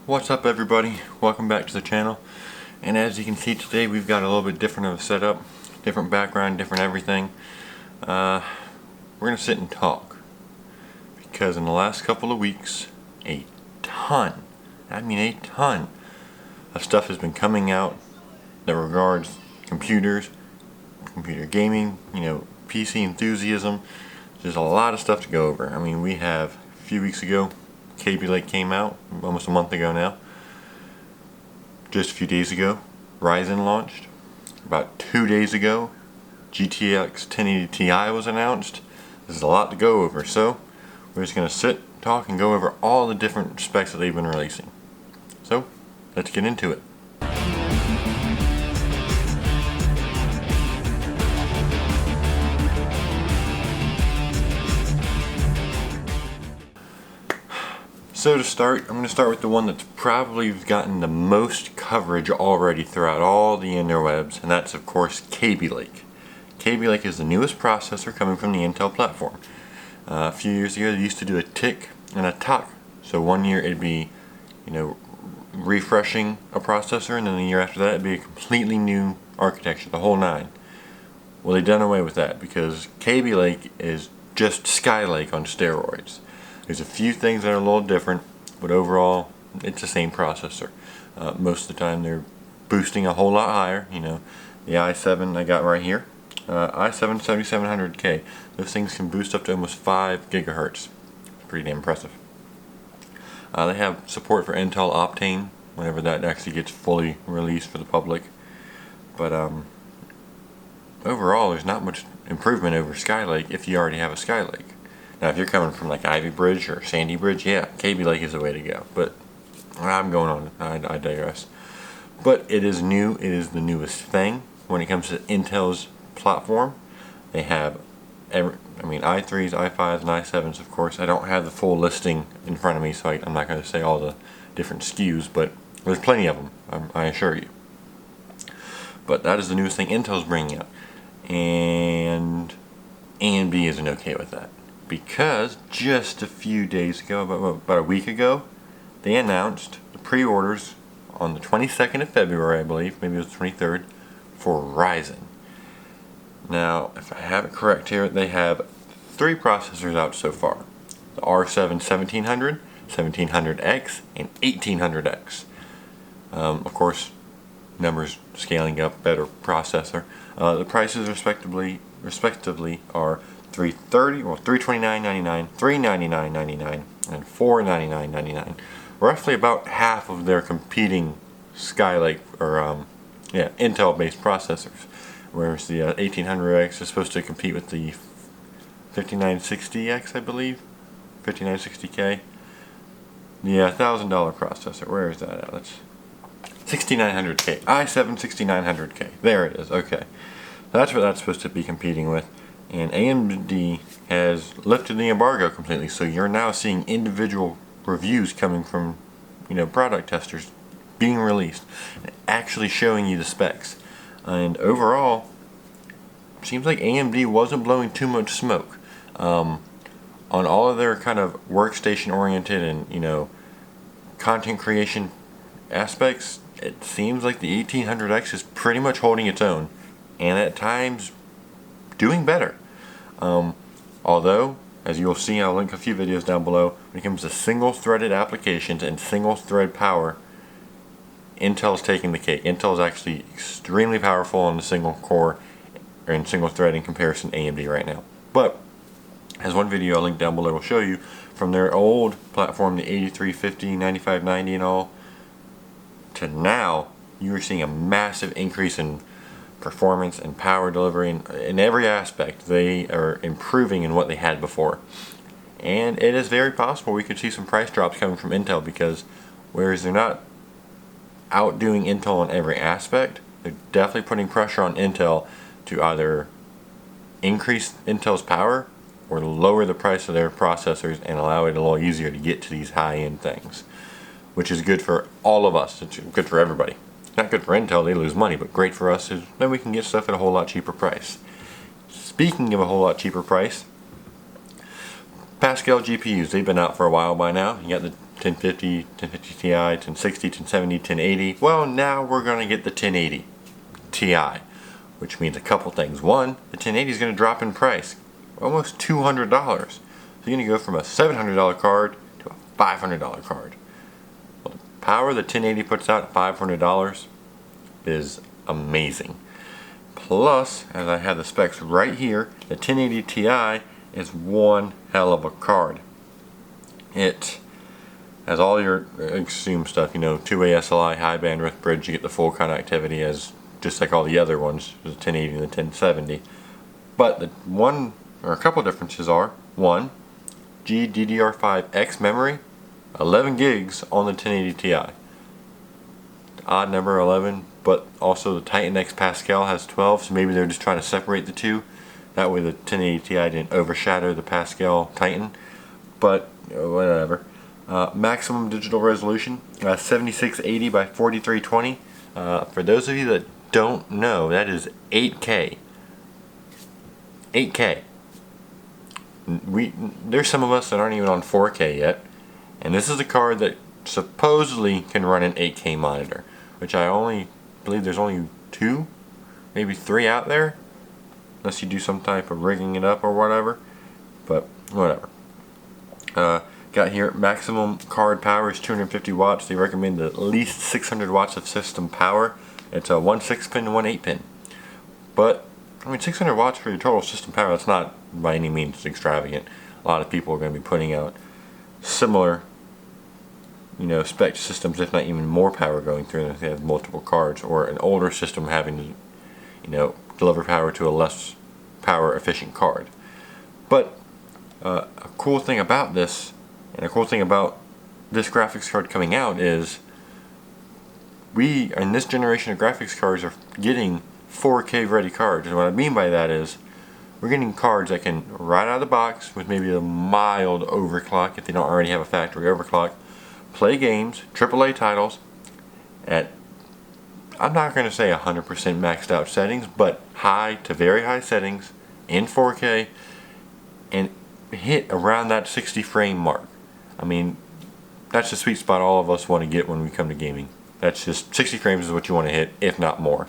What's up everybody? Welcome back to the channel. And as you can see today, we've got a little bit different of a setup, different background, different everything. We're gonna sit and talk because in the last couple of weeks a ton of stuff has been coming out that regards computers, computer gaming, PC enthusiasm. There's a lot of stuff to go over. I mean, we have a few weeks ago Kaby Lake came out, almost a month ago now. Just a few days ago, Ryzen launched. About 2 days ago, GTX 1080 Ti was announced. There's a lot to go over, so we're just going to sit, talk, and go over all the different specs that they've been releasing. So, let's get into it. So to start, I'm going to start with the one that's probably gotten the most coverage already throughout all the interwebs, and that's of course Kaby Lake. Kaby Lake is the newest processor coming from the Intel platform. A few years ago they used to do a tick and a tock. So 1 year it'd be, refreshing a processor, and then the year after that it'd be a completely new architecture, the whole nine. Well, they've done away with that because Kaby Lake is just Skylake on steroids. There's a few things that are a little different, but overall it's the same processor. Most of the time they're boosting a whole lot higher. The i7 I got right here, i7 7700K. Those things can boost up to almost 5 gigahertz. Pretty damn impressive. They have support for Intel Optane whenever that actually gets fully released for the public. But overall there's not much improvement over Skylake if you already have a Skylake. Now if you're coming from like Ivy Bridge or Sandy Bridge, yeah, Kaby Lake is the way to go. But I'm going on, I digress. But it is new, it is the newest thing when it comes to Intel's platform. They have i3s, i5s, and i7s of course. I don't have the full listing in front of me, so I'm not going to say all the different SKUs, but there's plenty of them, I assure you. But that is the newest thing Intel's bringing out. And AMD isn't okay with that, because just a few days ago, about a week ago, they announced the pre-orders on the 22nd of February, I believe, maybe it was the 23rd, for Ryzen. Now, if I have it correct here, they have 3 processors out so far. The R7 1700, 1700X, and 1800X. Of course, numbers scaling up, better processor. The prices respectively are $329.99, $399.99, and $499.99. Roughly about half of their competing Skylake or Intel-based processors. Whereas the 1800X is supposed to compete with the 5960X, I believe, 5960K. The $1,000 processor. Where is that at? That's 6900K. i7 6900K. There it is. Okay, that's what that's supposed to be competing with. And AMD has lifted the embargo completely, so you're now seeing individual reviews coming from, product testers being released, actually showing you the specs. And overall, seems like AMD wasn't blowing too much smoke. On all of their kind of workstation oriented and content creation aspects, it seems like the 1800X is pretty much holding its own, and at times doing better. Although, as you'll see, I'll link a few videos down below, when it comes to single-threaded applications and single-thread power, Intel's taking the cake. Intel's actually extremely powerful on the single core and single thread in comparison to AMD right now. But, as one video I'll link down below will show you, from their old platform, the 8350, 9590 and all, to now, you are seeing a massive increase in performance and power delivery, and in every aspect they are improving in what they had before. And it is very possible we could see some price drops coming from Intel, because whereas they're not outdoing Intel on every aspect, they're definitely putting pressure on Intel to either increase Intel's power or lower the price of their processors and allow it a little easier to get to these high-end things, which is good for all of us. It's good for everybody. Not good for Intel, they lose money, but great for us is then we can get stuff at a whole lot cheaper price. Speaking of a whole lot cheaper price, Pascal GPUs, they've been out for a while by now. You got the 1050, 1050 Ti, 1060, 1070, 1080. Well, now we're going to get the 1080 Ti, which means a couple things. One, the 1080 is going to drop in price, almost $200. So you're going to go from a $700 card to a $500 card. Well, the power the 1080 puts out at $500 is amazing. Plus, as I have the specs right here, the 1080 Ti is one hell of a card. It has all your assumed stuff, you know, 2-way SLI, high bandwidth bridge, you get the full connectivity as just like all the other ones, the 1080 and the 1070. But the one or a couple differences are, one, GDDR5X memory, 11 gigs on the 1080 Ti. Odd number 11, but also the Titan X Pascal has 12, so maybe they're just trying to separate the two. That way the 1080 Ti didn't overshadow the Pascal Titan, but whatever. Maximum digital resolution, 7680 by 4320. For those of you that don't know, that is 8K. 8K. There's some of us that aren't even on 4K yet, and this is a card that supposedly can run an 8K monitor, which I only believe there's only 2, maybe 3 out there, unless you do some type of rigging it up or whatever, but whatever. Got here, maximum card power is 250 watts. They recommend at least 600 watts of system power. It's a 1 6-pin and 1 8-pin. But, I mean, 600 watts for your total system power, that's not by any means extravagant. A lot of people are going to be putting out similar, you know, spec systems, if not even more power going through if they have multiple cards, or an older system having to, you know, deliver power to a less power efficient card. But a cool thing about this, and a cool thing about this graphics card coming out is we, in this generation of graphics cards, are getting 4K ready cards. And what I mean by that is we're getting cards that can, right out of the box, with maybe a mild overclock if they don't already have a factory overclock, play games, AAA titles at, I'm not going to say 100% maxed out settings, but high to very high settings in 4K, and hit around that 60 frame mark. I mean, that's the sweet spot all of us want to get when we come to gaming. That's just 60 frames is what you want to hit, if not more.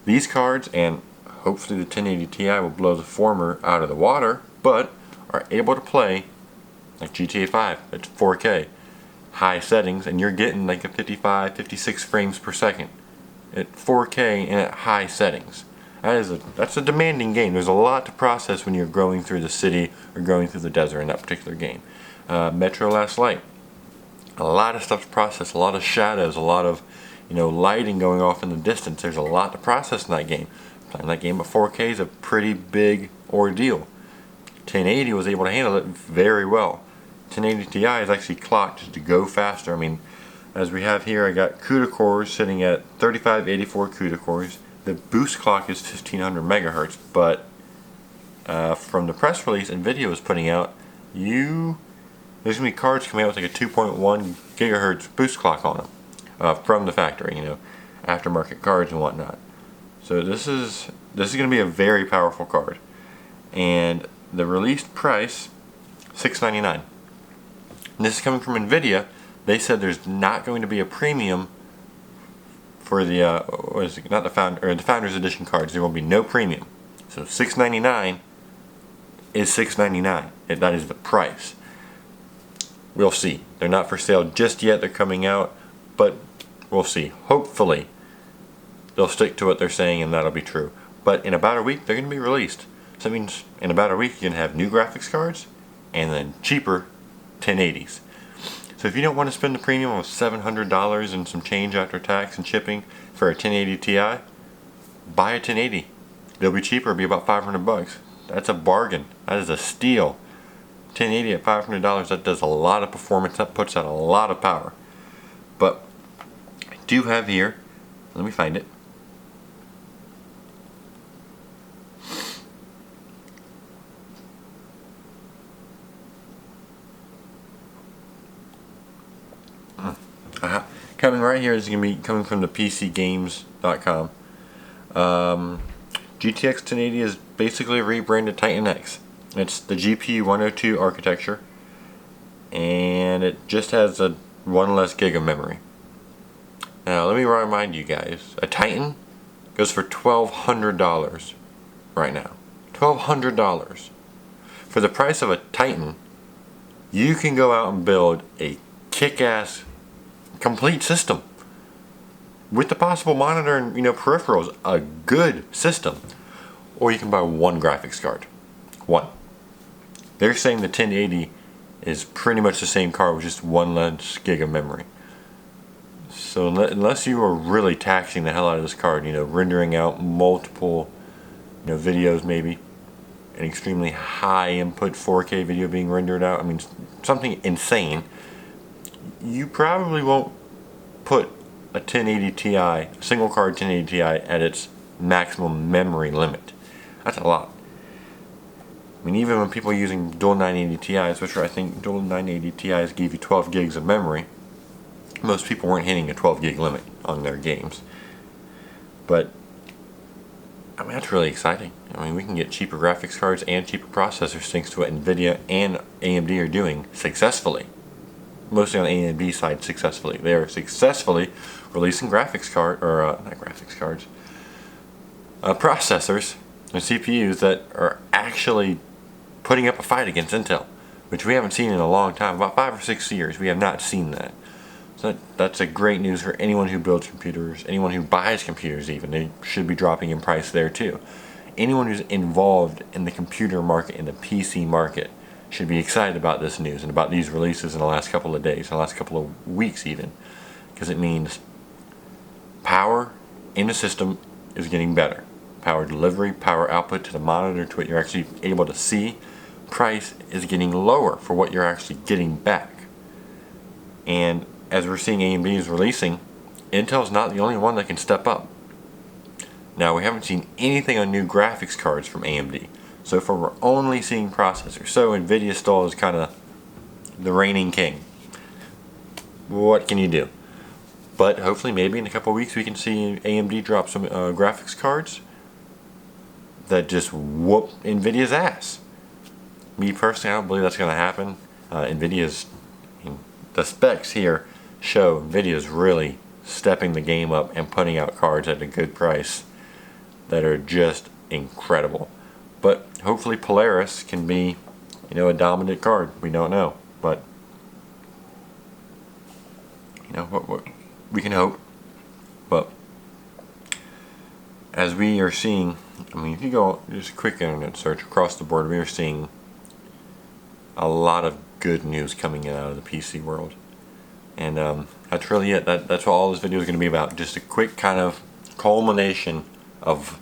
These cards, and hopefully the 1080 Ti will blow the former out of the water, but are able to play like GTA 5 at 4K, high settings, and you're getting like a 55, 56 frames per second at 4K and at high settings. That's a demanding game. There's a lot to process when you're going through the city or going through the desert in that particular game. Metro Last Light, a lot of stuff to process, a lot of shadows, a lot of, you know, lighting going off in the distance. There's a lot to process in that game. Playing that game at 4K is a pretty big ordeal. 1080 was able to handle it very well. 1080 Ti is actually clocked to go faster. I mean, as we have here, I got CUDA cores sitting at 3584 CUDA cores. The boost clock is 1500 megahertz, but from the press release Nvidia was putting out, there's going to be cards coming out with like a 2.1 gigahertz boost clock on them from the factory, you know, aftermarket cards and whatnot. So this is going to be a very powerful card, and the released price $699. And this is coming from Nvidia. They said there's not going to be a premium for the not the Founders Edition cards. There will be no premium. So $699 is $699. That is the price. We'll see. They're not for sale just yet. They're coming out, but we'll see. Hopefully they'll stick to what they're saying and that'll be true. But in about a week they're going to be released. So that means in about a week you're going to have new graphics cards and then cheaper 1080s. So if you don't want to spend the premium of $700 and some change after tax and shipping for a 1080 Ti, buy a 1080. They'll be cheaper. It'll be about $500. That's a bargain. That is a steal. 1080 at $500, that does a lot of performance. That puts out a lot of power. But I do have here, let me find it. Coming right here is going to be coming from the PCGames.com. GTX 1080 is basically a rebranded Titan X. It's the GPU 102 architecture. and it just has a 1 less gig of memory. Now let me remind you guys, a Titan goes for $1,200 right now. $1,200. For the price of a Titan, you can go out and build a kick-ass complete system with the possible monitor and peripherals, a good system. Or you can buy one graphics card. One. They're saying the 1080 is pretty much the same card with just 1 less gig of memory. So unless you are really taxing the hell out of this card, rendering out multiple videos, maybe an extremely high input 4K video being rendered out, I mean something insane, you probably won't put a 1080 Ti, a single card 1080 Ti at its maximum memory limit. That's a lot. I mean, even when people are using dual 980 Ti's, which I think dual 980 Ti's give you 12 gigs of memory, most people weren't hitting a 12 gig limit on their games. But I mean, that's really exciting. I mean, we can get cheaper graphics cards and cheaper processors thanks to what Nvidia and AMD are doing successfully. Mostly on the AMD side, successfully. They are successfully releasing processors and CPUs that are actually putting up a fight against Intel, which we haven't seen in a long time. About 5 or 6 years, we have not seen that. So that's a great news for anyone who builds computers, anyone who buys computers even. They should be dropping in price there too. Anyone who's involved in the computer market, in the PC market, should be excited about this news and about these releases in the last couple of days, the last couple of weeks even. Because it means power in the system is getting better. Power delivery, power output to the monitor, to what you're actually able to see. Price is getting lower for what you're actually getting back. And as we're seeing AMD is releasing, Intel's not the only one that can step up. Now, we haven't seen anything on new graphics cards from AMD. So far, we're only seeing processors. So Nvidia still is kind of the reigning king. What can you do? But hopefully, maybe in a couple of weeks, we can see AMD drop some graphics cards that just whoop Nvidia's ass. Me personally, I don't believe that's going to happen. The specs here show Nvidia's really stepping the game up and putting out cards at a good price that are just incredible. But hopefully Polaris can be, a dominant card. We don't know, but we can hope. But as we are seeing, I mean, if you go just a quick internet search across the board, we are seeing a lot of good news coming in out of the PC world. And that's really it. That's what all this video is going to be about. Just a quick kind of culmination of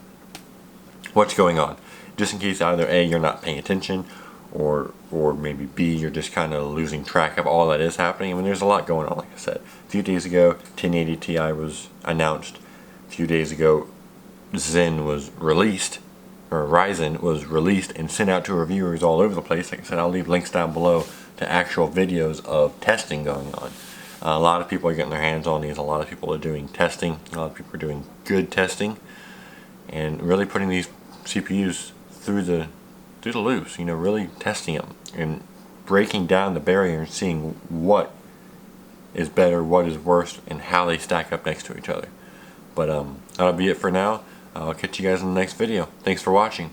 what's going on. Just in case either A, you're not paying attention, or maybe B, you're just kind of losing track of all that is happening. I mean, there's a lot going on, like I said. A few days ago, 1080 Ti was announced. A few days ago, Ryzen was released and sent out to reviewers all over the place. Like I said, I'll leave links down below to actual videos of testing going on. A lot of people are getting their hands on these. A lot of people are doing testing. A lot of people are doing good testing, and really putting these CPUs through the loops. Really testing them and breaking down the barrier and seeing what is better, what is worse, and how they stack up next to each other. But that'll be it for now. I'll catch you guys in the next video. Thanks for watching.